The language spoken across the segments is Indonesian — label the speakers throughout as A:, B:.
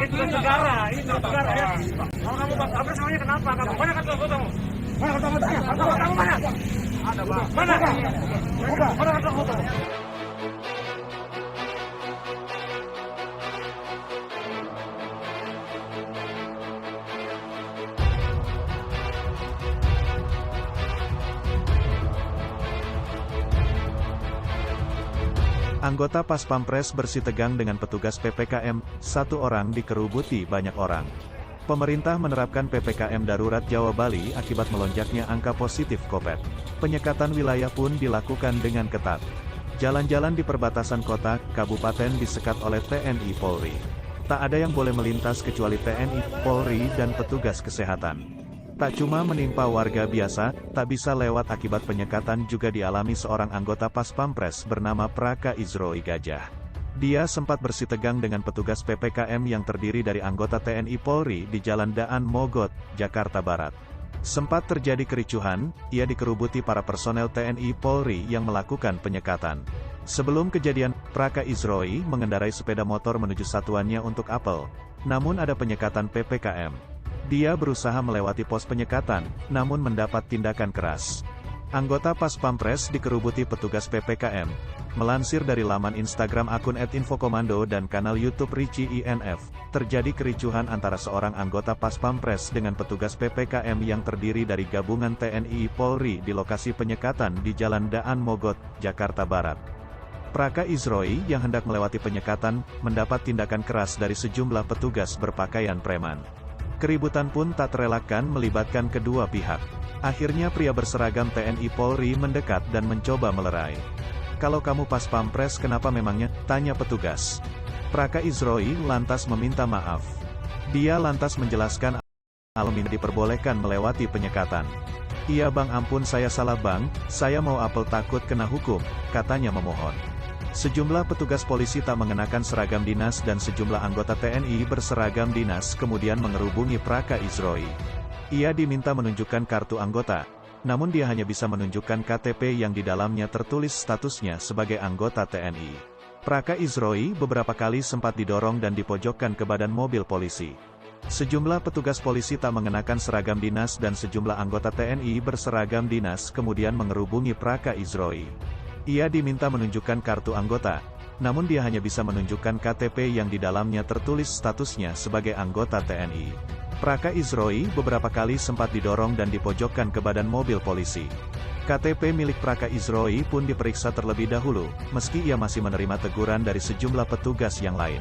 A: tugas negara, ini tugas negara ya. Kalau kamu bang Abres namanya kenapa? Kamu mana kartu anggota kamu? Mana kartu anggotanya? Kartu anggota kamu mana? Ada bang. Mana? Mana kartu anggota?
B: Anggota Pas Pampres bersitegang dengan petugas PPKM, satu orang dikerubuti banyak orang. Pemerintah menerapkan PPKM darurat Jawa Bali akibat melonjaknya angka positif COVID. Penyekatan wilayah pun dilakukan dengan ketat. Jalan-jalan di perbatasan kota, kabupaten disekat oleh TNI Polri. Tak ada yang boleh melintas kecuali TNI, Polri dan petugas kesehatan. Tak cuma menimpa warga biasa, tak bisa lewat akibat penyekatan juga dialami seorang anggota Pas Pampres bernama Praka Izroi Gajah. Dia sempat bersitegang dengan petugas PPKM yang terdiri dari anggota TNI Polri di Jalan Daan Mogot, Jakarta Barat. Sempat terjadi kericuhan, ia dikerubuti para personel TNI Polri yang melakukan penyekatan. Sebelum kejadian, Praka Izroi mengendarai sepeda motor menuju satuannya untuk apel. Namun ada penyekatan PPKM. Dia berusaha melewati pos penyekatan, namun mendapat tindakan keras. Anggota Pas Pampres dikerubuti petugas PPKM. Melansir dari laman Instagram akun @infokomando dan kanal YouTube Ricci INF, terjadi kericuhan antara seorang anggota Pas Pampres dengan petugas PPKM yang terdiri dari gabungan TNI Polri di lokasi penyekatan di Jalan Daan Mogot, Jakarta Barat. Praka Izroi yang hendak melewati penyekatan, mendapat tindakan keras dari sejumlah petugas berpakaian preman. Keributan pun tak terelakkan melibatkan kedua pihak. Akhirnya pria berseragam TNI Polri mendekat dan mencoba melerai. "Kalau kamu Pas Pampres kenapa memangnya?" tanya petugas. Praka Izroi lantas meminta maaf. Dia lantas menjelaskan alamin diperbolehkan melewati penyekatan. "Iya bang, ampun saya salah bang, saya mau apel takut kena hukum," katanya memohon. Sejumlah petugas polisi tak mengenakan seragam dinas dan sejumlah anggota TNI berseragam dinas kemudian mengerubungi Praka Izroi. Ia diminta menunjukkan kartu anggota, namun dia hanya bisa menunjukkan KTP yang di dalamnya tertulis statusnya sebagai anggota TNI. Praka Izroi beberapa kali sempat didorong dan dipojokkan ke badan mobil polisi. Sejumlah petugas polisi tak mengenakan seragam dinas dan sejumlah anggota TNI berseragam dinas kemudian mengerubungi Praka Izroi. Ia diminta menunjukkan kartu anggota, namun dia hanya bisa menunjukkan KTP yang di dalamnya tertulis statusnya sebagai anggota TNI. Praka Izroi beberapa kali sempat didorong dan dipojokkan ke badan mobil polisi. KTP milik Praka Izroi pun diperiksa terlebih dahulu, meski ia masih menerima teguran dari sejumlah petugas yang lain.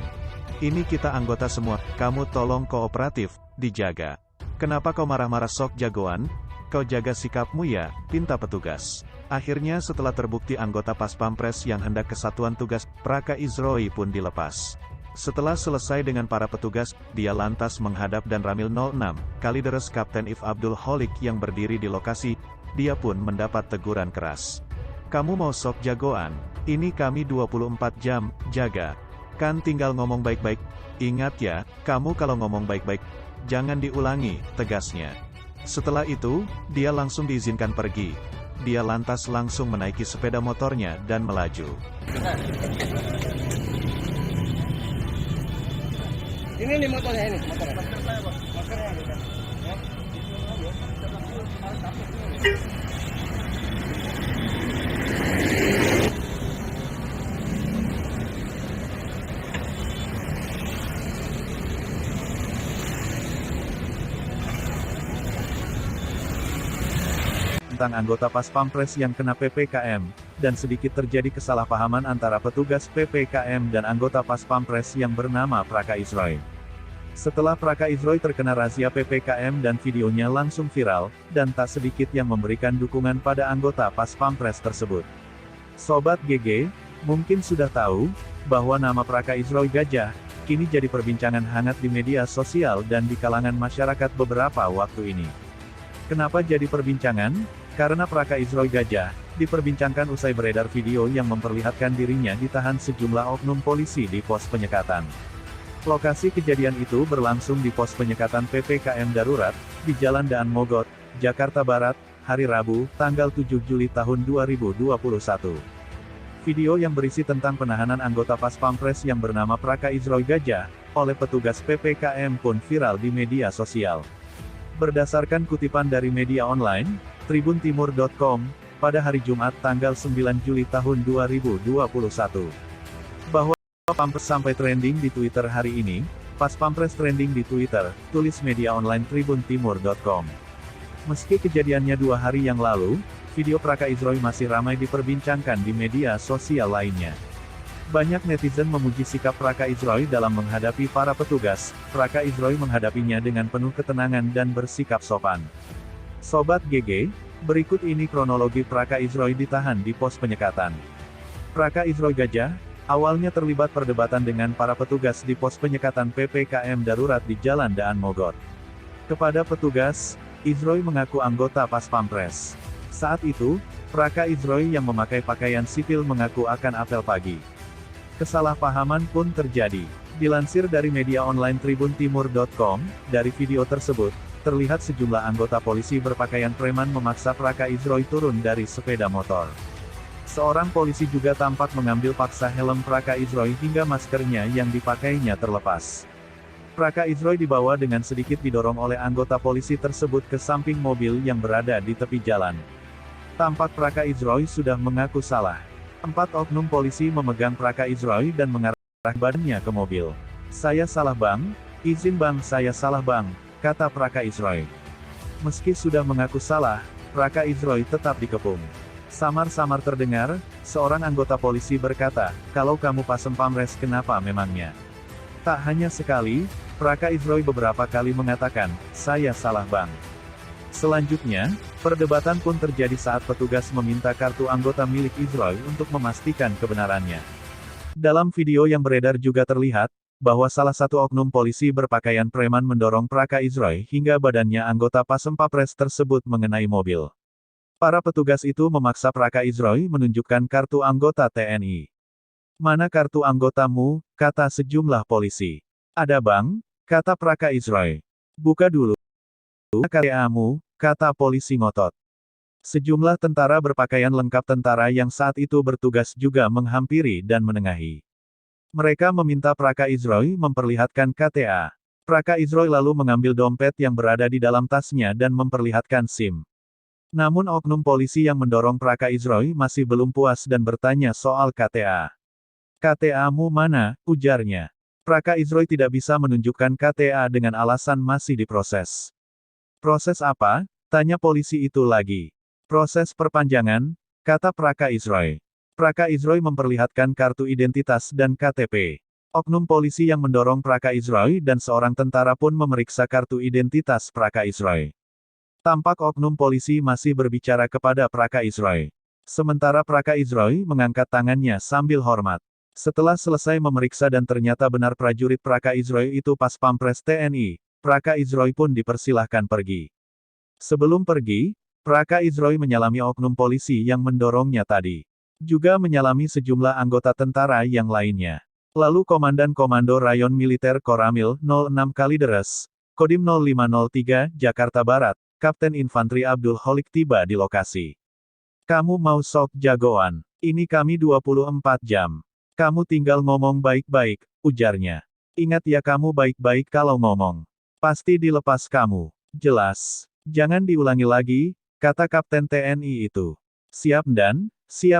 B: "Ini kita anggota semua, kamu tolong kooperatif, dijaga. Kenapa kau marah-marah sok jagoan? Kau jaga sikapmu ya," pinta petugas. Akhirnya setelah terbukti anggota Pas Pampres yang hendak ke satuan tugas, Praka Izroi pun dilepas. Setelah selesai dengan para petugas, dia lantas menghadap dan Ramil 06, Kalideres Kapten If Abdul Holik yang berdiri di lokasi, dia pun mendapat teguran keras. "Kamu mau sok jagoan? Ini kami 24 jam, jaga. Kan tinggal ngomong baik-baik. Ingat ya, kamu kalau ngomong baik-baik, jangan diulangi," tegasnya. Setelah itu, dia langsung diizinkan pergi. Dia lantas langsung menaiki sepeda motornya dan melaju.
A: Ini nih motornya ini. Motornya.
B: Tentang anggota Pas Pampres yang kena PPKM, dan sedikit terjadi kesalahpahaman antara petugas PPKM dan anggota Pas Pampres yang bernama Praka Izroi. Setelah Praka Izroi terkena razia PPKM dan videonya langsung viral, dan tak sedikit yang memberikan dukungan pada anggota Pas Pampres tersebut. Sobat GG, mungkin sudah tahu, bahwa nama Praka Izroi Gajah, kini jadi perbincangan hangat di media sosial dan di kalangan masyarakat beberapa waktu ini. Kenapa jadi perbincangan? Karena Praka Izroi Gajah, diperbincangkan usai beredar video yang memperlihatkan dirinya ditahan sejumlah oknum polisi di pos penyekatan. Lokasi kejadian itu berlangsung di pos penyekatan PPKM darurat, di Jalan Daan Mogot, Jakarta Barat, hari Rabu, tanggal 7 Juli tahun 2021. Video yang berisi tentang penahanan anggota Pas Pampres yang bernama Praka Izroi Gajah, oleh petugas PPKM pun viral di media sosial. Berdasarkan kutipan dari media online, tribuntimur.com, pada hari Jumat tanggal 9 Juli tahun 2021, bahwa Pampres sampai trending di Twitter hari ini. Pas Pampres trending di Twitter, tulis media online tribuntimur.com. Meski kejadiannya 2 hari yang lalu, video Praka Izroy masih ramai diperbincangkan di media sosial lainnya. Banyak netizen memuji sikap Praka Izroy dalam menghadapi para petugas. Praka Izroy menghadapinya dengan penuh ketenangan dan bersikap sopan. Sobat GG, berikut ini kronologi Praka Izroy ditahan di pos penyekatan. Praka Izroy Gajah, awalnya terlibat perdebatan dengan para petugas di pos penyekatan PPKM darurat di Jalan Daan Mogot. Kepada petugas, Izroy mengaku anggota Pas Pampres. Saat itu, Praka Izroy yang memakai pakaian sipil mengaku akan apel pagi. Kesalahpahaman pun terjadi. Dilansir dari media online tribuntimur.com, dari video tersebut, terlihat sejumlah anggota polisi berpakaian preman memaksa Praka Izroy turun dari sepeda motor. Seorang polisi juga tampak mengambil paksa helm Praka Izroy hingga maskernya yang dipakainya terlepas. Praka Izroy dibawa dengan sedikit didorong oleh anggota polisi tersebut ke samping mobil yang berada di tepi jalan. Tampak Praka Izroy sudah mengaku salah. 4 oknum polisi memegang Praka Izroy dan mengarah badannya ke mobil. "Saya salah bang, izin bang, saya salah bang," kata Praka Izroy. Meski sudah mengaku salah, Praka Izroy tetap dikepung. Samar-samar terdengar, seorang anggota polisi berkata, "Kalau kamu Pasem Pamres kenapa memangnya?" Tak hanya sekali, Praka Izroy beberapa kali mengatakan, "Saya salah bang." Selanjutnya, perdebatan pun terjadi saat petugas meminta kartu anggota milik Izroy untuk memastikan kebenarannya. Dalam video yang beredar juga terlihat, bahwa salah satu oknum polisi berpakaian preman mendorong Praka Izroy hingga badannya anggota Pasem Pamres tersebut mengenai mobil. Para petugas itu memaksa Praka Izroy menunjukkan kartu anggota TNI. "Mana kartu anggotamu?" kata sejumlah polisi. "Ada bang," kata Praka Izroy. "Buka dulu KTA-mu," kata polisi ngotot. Sejumlah tentara berpakaian lengkap tentara yang saat itu bertugas juga menghampiri dan menengahi. Mereka meminta Praka Izroy memperlihatkan KTA. Praka Izroy lalu mengambil dompet yang berada di dalam tasnya dan memperlihatkan SIM. Namun oknum polisi yang mendorong Praka Izroy masih belum puas dan bertanya soal KTA. "KTA-mu mana?" ujarnya. Praka Izroy tidak bisa menunjukkan KTA dengan alasan masih diproses. "Proses apa?" tanya polisi itu lagi. "Proses perpanjangan," kata Praka Izroy. Praka Izroy memperlihatkan kartu identitas dan KTP. Oknum polisi yang mendorong Praka Izroy dan seorang tentara pun memeriksa kartu identitas Praka Izroy. Tampak oknum polisi masih berbicara kepada Praka Izroy. Sementara Praka Izroy mengangkat tangannya sambil hormat. Setelah selesai memeriksa dan ternyata benar prajurit Praka Izroy itu Pas Pampres TNI, Praka Izroy pun dipersilahkan pergi. Sebelum pergi, Praka Izroy menyalami oknum polisi yang mendorongnya tadi. Juga menyalami sejumlah anggota tentara yang lainnya. Lalu Komandan Komando Rayon Militer Koramil 06 Kalideres, Kodim 0503, Jakarta Barat, Kapten Infanteri Abdul Holik tiba di lokasi. "Kamu mau sok jagoan? Ini kami 24 jam. Kamu tinggal ngomong baik-baik," ujarnya. "Ingat ya kamu baik-baik kalau ngomong. Pasti dilepas kamu. Jelas? Jangan diulangi lagi," kata Kapten TNI itu. Siap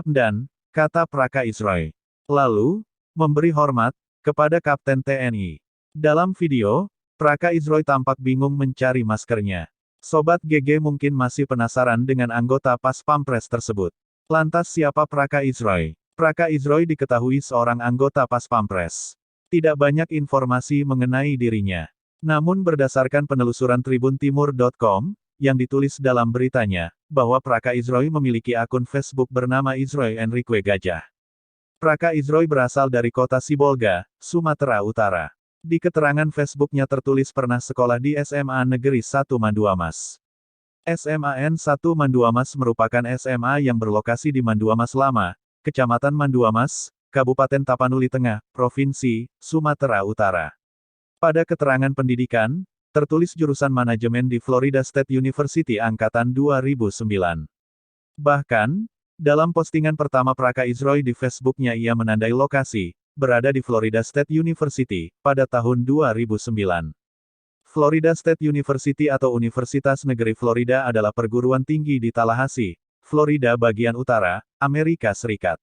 B: dan," kata Praka Izroy. Lalu, memberi hormat kepada Kapten TNI. Dalam video, Praka Izroy tampak bingung mencari maskernya. Sobat GG mungkin masih penasaran dengan anggota Pas Pampres tersebut. Lantas siapa Praka Izroy? Praka Izroy diketahui seorang anggota Pas Pampres. Tidak banyak informasi mengenai dirinya. Namun berdasarkan penelusuran tribuntimur.com, yang ditulis dalam beritanya, bahwa Praka Izroy memiliki akun Facebook bernama Izroy Enrique Gajah. Praka Izroy berasal dari kota Sibolga, Sumatera Utara. Di keterangan Facebooknya tertulis pernah sekolah di SMA Negeri 1 Manduamas. SMAN 1 Manduamas merupakan SMA yang berlokasi di Manduamas Lama, Kecamatan Manduamas, Kabupaten Tapanuli Tengah, Provinsi Sumatera Utara. Pada keterangan pendidikan, tertulis jurusan manajemen di Florida State University angkatan 2009. Bahkan, dalam postingan pertama Praka Izroy di Facebooknya ia menandai lokasi, berada di Florida State University, pada tahun 2009. Florida State University atau Universitas Negeri Florida adalah perguruan tinggi di Tallahassee, Florida bagian utara, Amerika Serikat.